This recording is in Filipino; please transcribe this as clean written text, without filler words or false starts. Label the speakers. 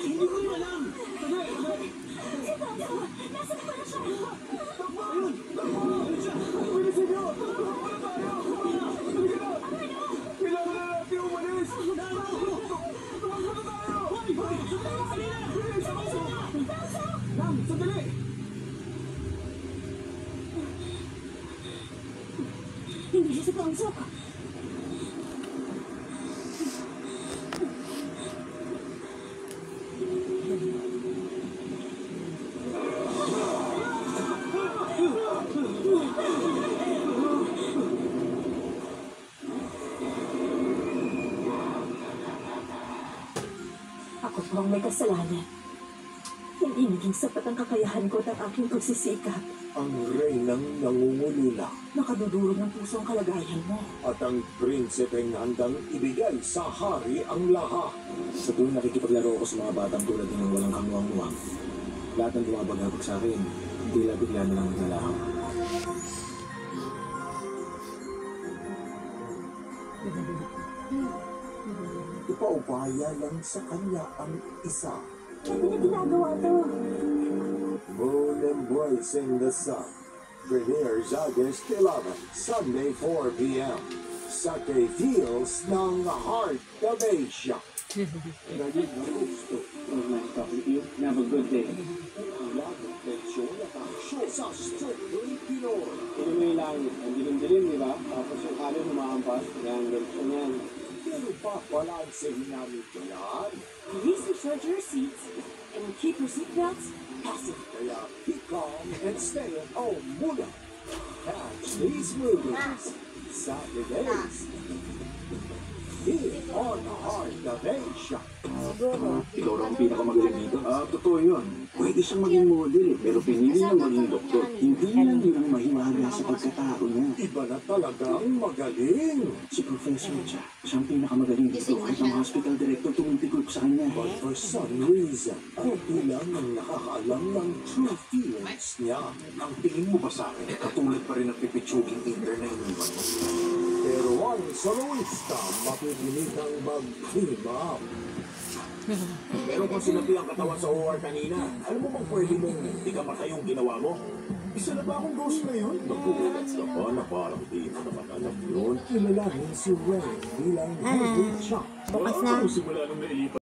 Speaker 1: Hindi ko yun alam.
Speaker 2: Si Tonto! Nasaan na pala siya?
Speaker 1: Ayun! Ayun siya! Bilisan niyo! Wala tayo! Halika na! Kailangan na natin umalis! Tumakbo na tayo! Hoy! Sandali! Bilis! Lang! Sandali!
Speaker 2: Hindi siya si Tonto. Ako po ang may kasalanan. Hindi naging sapat ang kakayahan ko at ang aking pagsisikap.
Speaker 3: Ang reynang nangungulila
Speaker 2: Nakadudurog ng puso ang kalagayan mo.
Speaker 3: at ang prinsipeng handang ibigay sa hari ang lahat.
Speaker 4: Sa tuwing nakikipaglaro ako sa mga batang tulad ng walang kamuang-muang, lahat ng lumabag-habag sa akin, bigla na lang naglalahang.
Speaker 3: Ipaubaya lang sa kanya ang isa.
Speaker 2: Hindi na ginagawa to.
Speaker 3: Moon Embracing the Sun premieres August 11, Sunday 4 p.m. sa K-Feels ng Heart of Asia. Naging na gusto.
Speaker 1: Nice talking to you. Have a good day.
Speaker 3: Lagong tensyon at aksyon sa Strictly Pinoy.
Speaker 1: Ito mo yung langit. Ang dilim-dilim, di ba? Tapos yung alon humahampas. Yan, ganito yan.
Speaker 3: Pero papalansin namin ko yan.
Speaker 2: Please recharge your seats and keep your seatbelts fastened.
Speaker 3: Kaya be calm and stay at home muna. Catch these movies Saturdays here on Heart of Asia.
Speaker 4: Ikaw raw ang pinakamagaling dito. Totoo yun. Pwede siyang maging model, pero pinili niyang maging doktor. Hindi lang yun ang mahiwaga sa pagkatao niya.
Speaker 3: Iba na talagang magaling.
Speaker 4: Si Professor Cha, siyang pinakamagaling dito kahit ang hospital director tumipikot sa kanya.
Speaker 3: But for some reason, kunti lang ang nakakaalam ng true feelings niya.
Speaker 4: Ang tingin mo ba sa akin, katulad pa rin ang pipitsuging intern na iniwan mo?
Speaker 3: Pero ang soloista mapipilit ang mag-team up.
Speaker 4: Pero kung sinabi ang katawan sa OR kanina, alam mo bang pwede mong hindi ka matay yung ginawa mo? Isa na ba akong ghost na yun? Nagugulat ka pa na parang di mo naman alam yun.
Speaker 3: Kilalanin si Ray bilang Heavy Chop.
Speaker 2: Bukas na.
Speaker 4: Simula nung nailipat